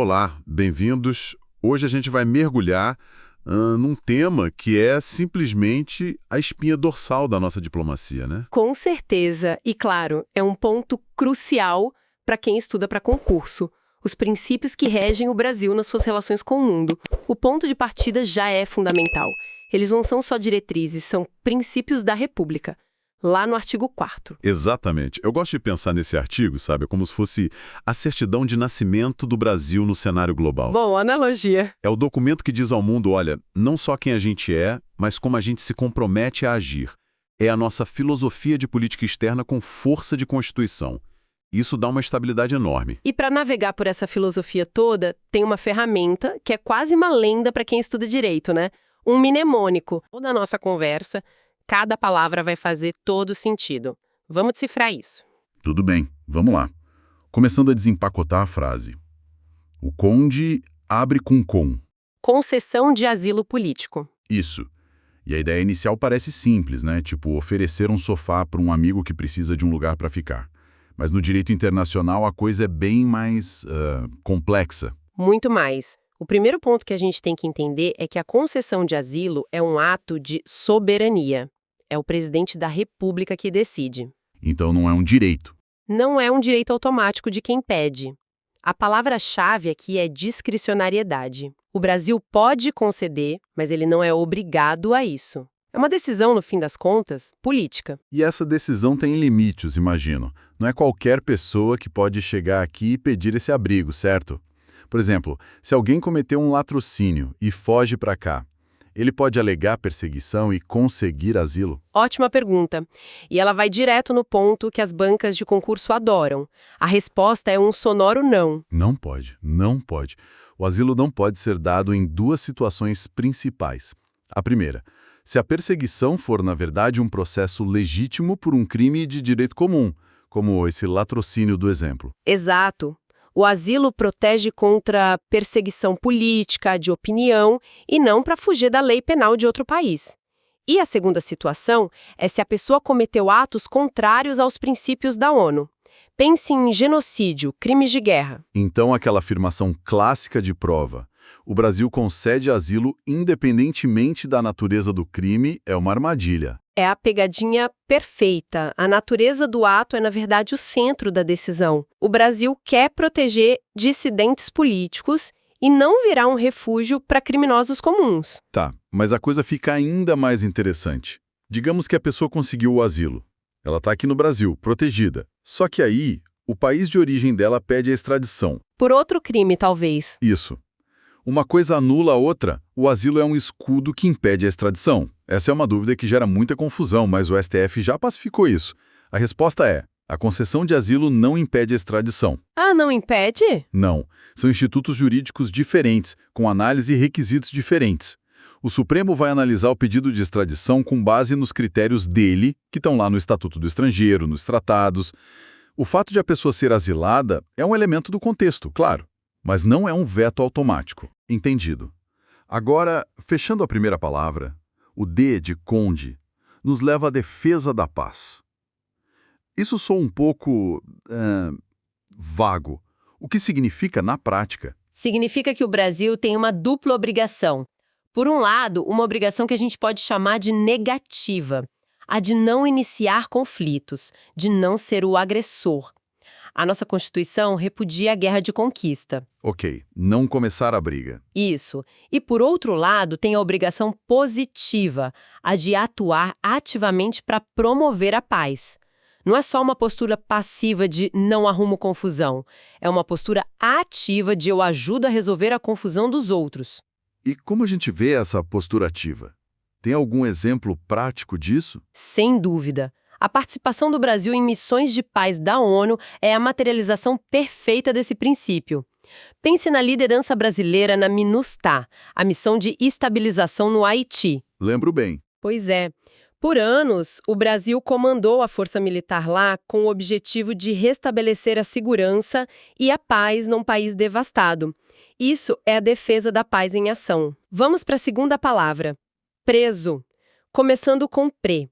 Olá, bem-vindos. Hoje a gente vai mergulhar num tema que é simplesmente a espinha dorsal da nossa diplomacia, né? Com certeza. E, claro, é um ponto crucial para quem estuda para concurso. Os princípios que regem o Brasil nas suas relações com o mundo. O ponto de partida já é fundamental. Eles não são só diretrizes, são princípios da República. Lá no artigo 4º. Exatamente. Eu gosto de pensar nesse artigo, sabe, como se fosse a certidão de nascimento do Brasil no cenário global. Boa analogia. É o documento que diz ao mundo, olha, não só quem a gente é, mas como a gente se compromete a agir. É a nossa filosofia de política externa com força de Constituição. Isso dá uma estabilidade enorme. E para navegar por essa filosofia toda, tem uma ferramenta que é quase uma lenda para quem estuda direito, né? Um mnemônico. Toda a nossa conversa, cada palavra vai fazer todo sentido. Vamos decifrar isso. Tudo bem, vamos lá. Começando a desempacotar a frase. O conde abre com. Concessão de asilo político. Isso. E a ideia inicial parece simples, né? Tipo, oferecer um sofá para um amigo que precisa de um lugar para ficar. Mas no direito internacional a coisa é bem mais complexa. Muito mais. O primeiro ponto que a gente tem que entender é que a concessão de asilo é um ato de soberania. É o presidente da República que decide. Então não é um direito. Não é um direito automático de quem pede. A palavra-chave aqui é discricionariedade. O Brasil pode conceder, mas ele não é obrigado a isso. É uma decisão, no fim das contas, política. E essa decisão tem limites, imagino. Não é qualquer pessoa que pode chegar aqui e pedir esse abrigo, certo? Por exemplo, se alguém cometeu um latrocínio e foge para cá, ele pode alegar perseguição e conseguir asilo? Ótima pergunta. E ela vai direto no ponto que as bancas de concurso adoram. A resposta é um sonoro não. Não pode, não pode. O asilo não pode ser dado em duas situações principais. A primeira, se a perseguição for, na verdade, um processo legítimo por um crime de direito comum, como esse latrocínio do exemplo. Exato. O asilo protege contra perseguição política, de opinião, e não para fugir da lei penal de outro país. E a segunda situação é se a pessoa cometeu atos contrários aos princípios da ONU. Pense em genocídio, crimes de guerra. Então, aquela afirmação clássica de prova, o Brasil concede asilo independentemente da natureza do crime, é uma armadilha. É a pegadinha perfeita. A natureza do ato é, na verdade, o centro da decisão. O Brasil quer proteger dissidentes políticos e não virar um refúgio para criminosos comuns. Tá, mas a coisa fica ainda mais interessante. Digamos que a pessoa conseguiu o asilo. Ela está aqui no Brasil, protegida. Só que aí, o país de origem dela pede a extradição. Por outro crime, talvez. Isso. Uma coisa anula a outra, o asilo é um escudo que impede a extradição. Essa é uma dúvida que gera muita confusão, mas o STF já pacificou isso. A resposta é, a concessão de asilo não impede a extradição. Ah, não impede? Não. São institutos jurídicos diferentes, com análise e requisitos diferentes. O Supremo vai analisar o pedido de extradição com base nos critérios dele, que estão lá no Estatuto do Estrangeiro, nos tratados. O fato de a pessoa ser asilada é um elemento do contexto, claro. Mas não é um veto automático. Entendido. Agora, fechando a primeira palavra, o D de conde nos leva à defesa da paz. Isso soa um pouco vago. O que significa na prática? Significa que o Brasil tem uma dupla obrigação. Por um lado, uma obrigação que a gente pode chamar de negativa, a de não iniciar conflitos, de não ser o agressor. A nossa Constituição repudia a guerra de conquista. Ok, não começar a briga. Isso. E, por outro lado, tem a obrigação positiva, a de atuar ativamente para promover a paz. Não é só uma postura passiva de não arrumo confusão. É uma postura ativa de eu ajudo a resolver a confusão dos outros. E como a gente vê essa postura ativa? Tem algum exemplo prático disso? Sem dúvida. A participação do Brasil em missões de paz da ONU é a materialização perfeita desse princípio. Pense na liderança brasileira na MINUSTAH, a missão de estabilização no Haiti. Lembro bem. Pois é. Por anos, o Brasil comandou a força militar lá com o objetivo de restabelecer a segurança e a paz num país devastado. Isso é a defesa da paz em ação. Vamos para a segunda palavra. Preso. Começando com pre.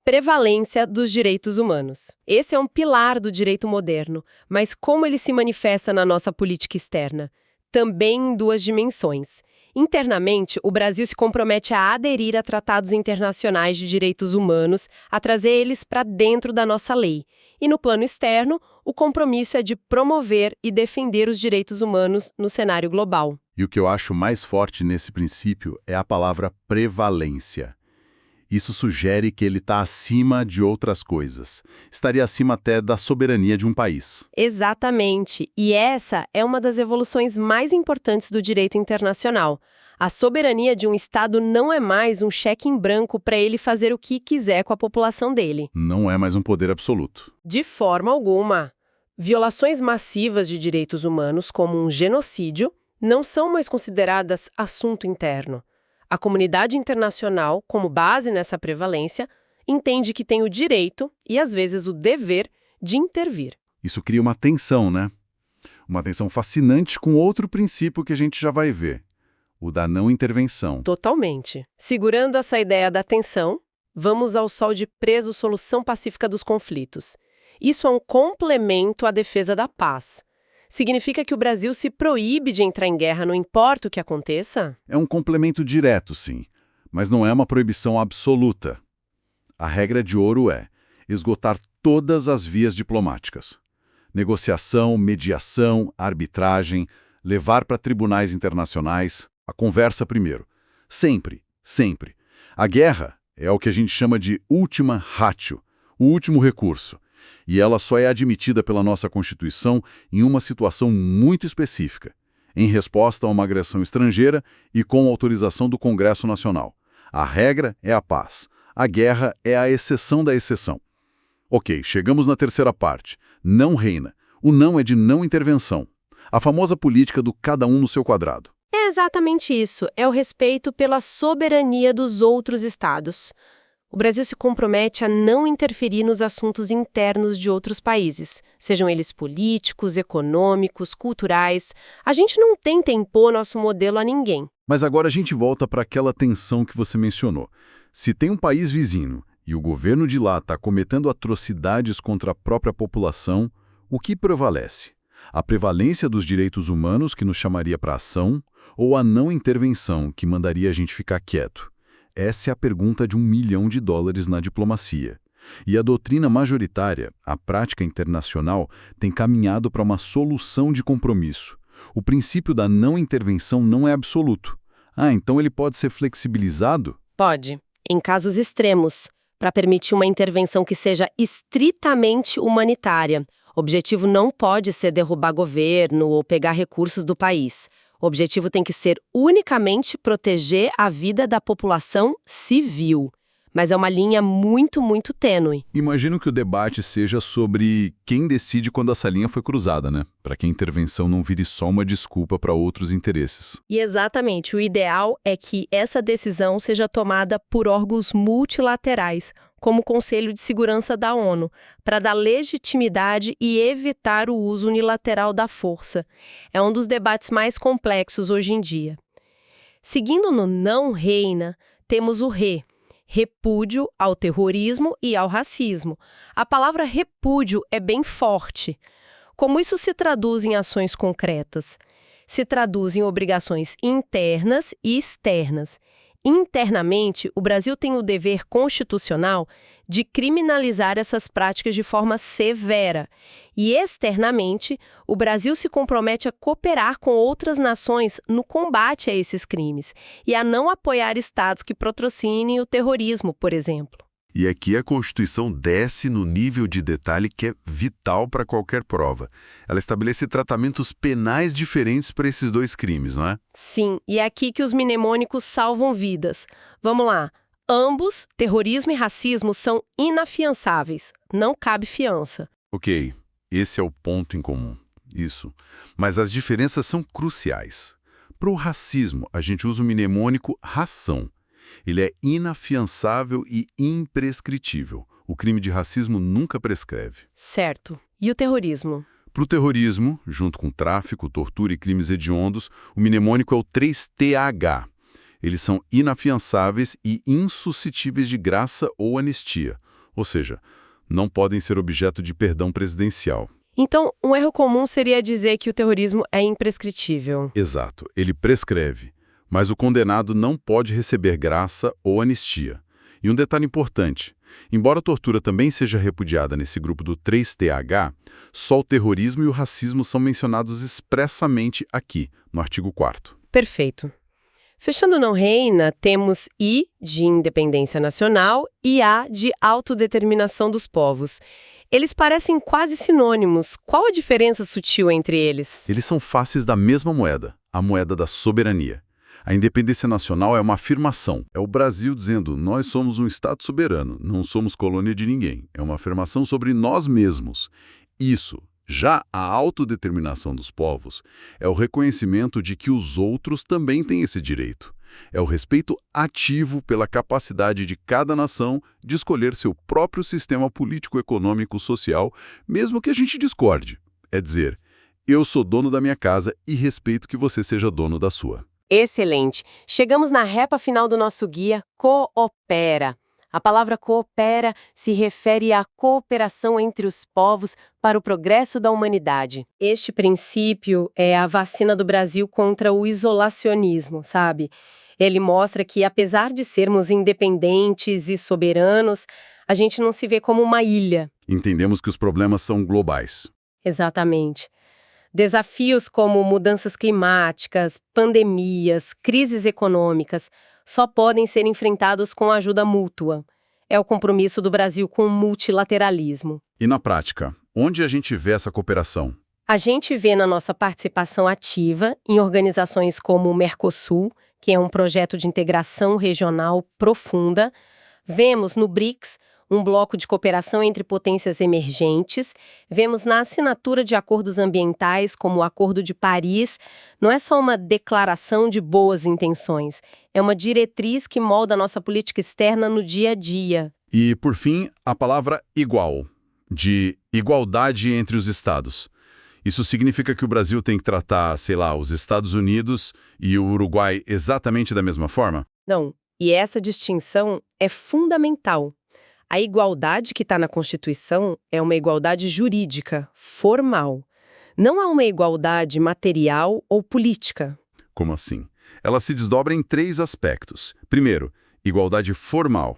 Prevalência dos direitos humanos. Esse é um pilar do direito moderno, mas como ele se manifesta na nossa política externa? também em duas dimensões. Internamente, o Brasil se compromete a aderir a tratados internacionais de direitos humanos, a trazer eles para dentro da nossa lei. E no plano externo, o compromisso é de promover e defender os direitos humanos no cenário global. E o que eu acho mais forte nesse princípio é a palavra prevalência. Isso sugere que ele está acima de outras coisas. Estaria acima até da soberania de um país. Exatamente. E essa é uma das evoluções mais importantes do direito internacional. A soberania de um Estado não é mais um cheque em branco para ele fazer o que quiser com a população dele. Não é mais um poder absoluto. De forma alguma. Violações massivas de direitos humanos, como um genocídio, não são mais consideradas assunto interno. A comunidade internacional, como base nessa prevalência, entende que tem o direito e, às vezes, o dever de intervir. Isso cria uma tensão, né? Uma tensão fascinante com outro princípio que a gente já vai ver, o da não intervenção. Totalmente. Segurando essa ideia da tensão, vamos ao sol de preso solução pacífica dos conflitos. Isso é um complemento à defesa da paz. Significa que o Brasil se proíbe de entrar em guerra, não importa o que aconteça? É um complemento direto, sim, mas não é uma proibição absoluta. A regra de ouro é esgotar todas as vias diplomáticas. Negociação, mediação, arbitragem, levar para tribunais internacionais, a conversa primeiro. Sempre, sempre. A guerra é o que a gente chama de ultima ratio, o último recurso. E ela só é admitida pela nossa Constituição em uma situação muito específica, em resposta a uma agressão estrangeira e com autorização do Congresso Nacional. A regra é a paz. A guerra é a exceção da exceção. Ok, chegamos na terceira parte. Não reina. O não é de não intervenção. A famosa política do cada um no seu quadrado. É exatamente isso. É o respeito pela soberania dos outros estados. O Brasil se compromete a não interferir nos assuntos internos de outros países, sejam eles políticos, econômicos, culturais. A gente não tenta impor nosso modelo a ninguém. Mas agora a gente volta para aquela tensão que você mencionou. Se tem um país vizinho e o governo de lá está cometendo atrocidades contra a própria população, o que prevalece? A prevalência dos direitos humanos, que nos chamaria para ação, ou a não intervenção, que mandaria a gente ficar quieto? Essa é a pergunta de $1 milhão na diplomacia. E a doutrina majoritária, a prática internacional, tem caminhado para uma solução de compromisso. O princípio da não intervenção não é absoluto. Então ele pode ser flexibilizado? Pode, em casos extremos, para permitir uma intervenção que seja estritamente humanitária. O objetivo não pode ser derrubar governo ou pegar recursos do país. O objetivo tem que ser unicamente proteger a vida da população civil. Mas é uma linha muito, muito tênue. Imagino que o debate seja sobre quem decide quando essa linha foi cruzada, né? Para que a intervenção não vire só uma desculpa para outros interesses. E exatamente, o ideal é que essa decisão seja tomada por órgãos multilaterais, como o Conselho de Segurança da ONU, para dar legitimidade e evitar o uso unilateral da força. É um dos debates mais complexos hoje em dia. Seguindo no não reina, temos o repúdio ao terrorismo e ao racismo. A palavra repúdio é bem forte. Como isso se traduz em ações concretas? Se traduz em obrigações internas e externas. Internamente, o Brasil tem o dever constitucional de criminalizar essas práticas de forma severa. E externamente, o Brasil se compromete a cooperar com outras nações no combate a esses crimes e a não apoiar estados que patrocinem o terrorismo, por exemplo. E aqui a Constituição desce no nível de detalhe que é vital para qualquer prova. Ela estabelece tratamentos penais diferentes para esses dois crimes, não é? Sim, e é aqui que os mnemônicos salvam vidas. Vamos lá. Ambos, terrorismo e racismo, são inafiançáveis. Não cabe fiança. Ok, esse é o ponto em comum. Isso. Mas as diferenças são cruciais. Para o racismo, a gente usa o mnemônico ração. Ele é inafiançável e imprescritível. O crime de racismo nunca prescreve. Certo. E o terrorismo? Para o terrorismo, junto com tráfico, tortura e crimes hediondos, o mnemônico é o 3TH. Eles são inafiançáveis e insuscetíveis de graça ou anistia. Ou seja, não podem ser objeto de perdão presidencial. Então, um erro comum seria dizer que o terrorismo é imprescritível. Exato, ele prescreve, mas o condenado não pode receber graça ou anistia. E um detalhe importante, embora a tortura também seja repudiada nesse grupo do 3TH, só o terrorismo e o racismo são mencionados expressamente aqui, no artigo 4º. Perfeito. Fechando não reina, temos I, de independência nacional, e A, de autodeterminação dos povos. Eles parecem quase sinônimos. Qual a diferença sutil entre eles? Eles são faces da mesma moeda, a moeda da soberania. A independência nacional é uma afirmação. É o Brasil dizendo, nós somos um Estado soberano, não somos colônia de ninguém. É uma afirmação sobre nós mesmos. Isso. Já a autodeterminação dos povos é o reconhecimento de que os outros também têm esse direito. É o respeito ativo pela capacidade de cada nação de escolher seu próprio sistema político, econômico, social, mesmo que a gente discorde. É dizer, eu sou dono da minha casa e respeito que você seja dono da sua. Excelente! Chegamos na reta final do nosso guia Coopera. A palavra coopera se refere à cooperação entre os povos para o progresso da humanidade. Este princípio é a vacina do Brasil contra o isolacionismo, sabe? Ele mostra que, apesar de sermos independentes e soberanos, a gente não se vê como uma ilha. Entendemos que os problemas são globais. Exatamente. Desafios como mudanças climáticas, pandemias, crises econômicas só podem ser enfrentados com ajuda mútua. É o compromisso do Brasil com o multilateralismo. E na prática, onde a gente vê essa cooperação? A gente vê na nossa participação ativa em organizações como o Mercosul, que é um projeto de integração regional profunda. Vemos no BRICS, um bloco de cooperação entre potências emergentes. Vemos na assinatura de acordos ambientais, como o Acordo de Paris. Não é só uma declaração de boas intenções, é uma diretriz que molda a nossa política externa no dia a dia. E, por fim, a palavra igual, de igualdade entre os estados. Isso significa que o Brasil tem que tratar, sei lá, os Estados Unidos e o Uruguai exatamente da mesma forma? Não, e essa distinção é fundamental. A igualdade que está na Constituição é uma igualdade jurídica, formal. Não é uma igualdade material ou política. Como assim? Ela se desdobra em 3 aspectos. Primeiro, igualdade formal.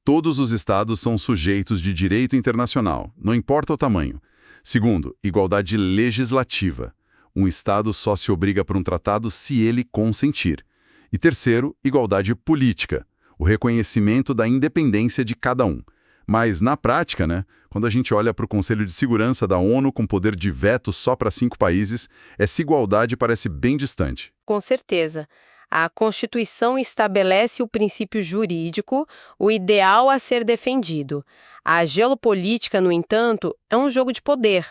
Todos os estados são sujeitos de direito internacional, não importa o tamanho. Segundo, igualdade legislativa. Um estado só se obriga por um tratado se ele consentir. E terceiro, igualdade política. O reconhecimento da independência de cada um. Mas, na prática, quando a gente olha para o Conselho de Segurança da ONU com poder de veto só para 5 países, essa igualdade parece bem distante. Com certeza. A Constituição estabelece o princípio jurídico, o ideal a ser defendido. A geopolítica, no entanto, é um jogo de poder.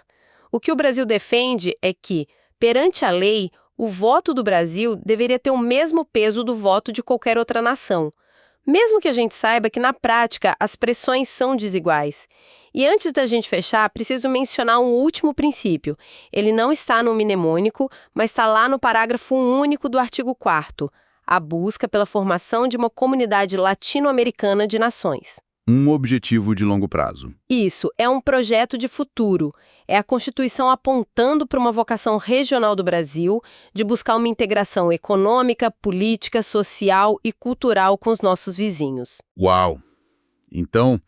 O que o Brasil defende é que, perante a lei, o voto do Brasil deveria ter o mesmo peso do voto de qualquer outra nação. Mesmo que a gente saiba que, na prática, as pressões são desiguais. E antes da gente fechar, preciso mencionar um último princípio. Ele não está no mnemônico, mas está lá no parágrafo único do artigo 4º, a busca pela formação de uma comunidade latino-americana de nações. Um objetivo de longo prazo. Isso, é um projeto de futuro. É a Constituição apontando para uma vocação regional do Brasil de buscar uma integração econômica, política, social e cultural com os nossos vizinhos. Uau! Então,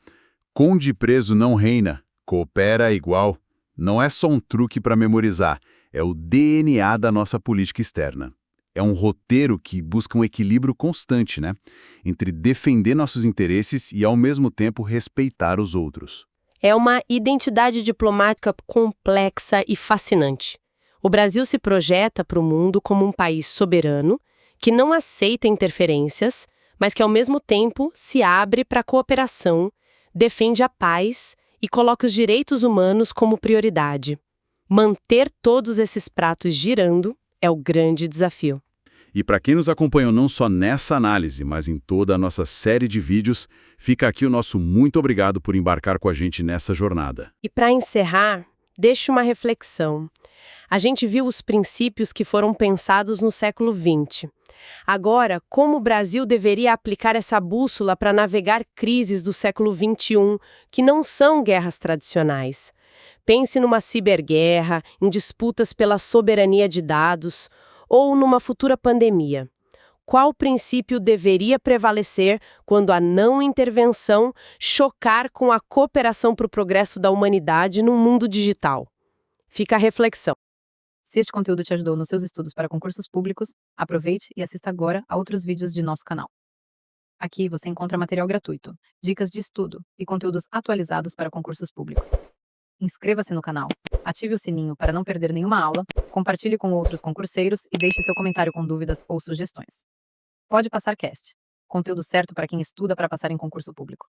conde preso não reina, coopera igual. Não é só um truque para memorizar, é o DNA da nossa política externa. É um roteiro que busca um equilíbrio constante, entre defender nossos interesses e, ao mesmo tempo, respeitar os outros. É uma identidade diplomática complexa e fascinante. O Brasil se projeta para o mundo como um país soberano, que não aceita interferências, mas que, ao mesmo tempo, se abre para a cooperação, defende a paz e coloca os direitos humanos como prioridade. Manter todos esses pratos girando é o grande desafio. E para quem nos acompanhou não só nessa análise, mas em toda a nossa série de vídeos, fica aqui o nosso muito obrigado por embarcar com a gente nessa jornada. E para encerrar, deixo uma reflexão. A gente viu os princípios que foram pensados no século XX. Agora, como o Brasil deveria aplicar essa bússola para navegar crises do século XXI, que não são guerras tradicionais? Pense numa ciberguerra, em disputas pela soberania de dados ou numa futura pandemia. Qual princípio deveria prevalecer quando a não intervenção chocar com a cooperação para o progresso da humanidade no mundo digital? Fica a reflexão. Se este conteúdo te ajudou nos seus estudos para concursos públicos, aproveite e assista agora a outros vídeos de nosso canal. Aqui você encontra material gratuito, dicas de estudo e conteúdos atualizados para concursos públicos. Inscreva-se no canal, ative o sininho para não perder nenhuma aula, compartilhe com outros concurseiros e deixe seu comentário com dúvidas ou sugestões. Pode Passar Cast. Conteúdo certo para quem estuda para passar em concurso público.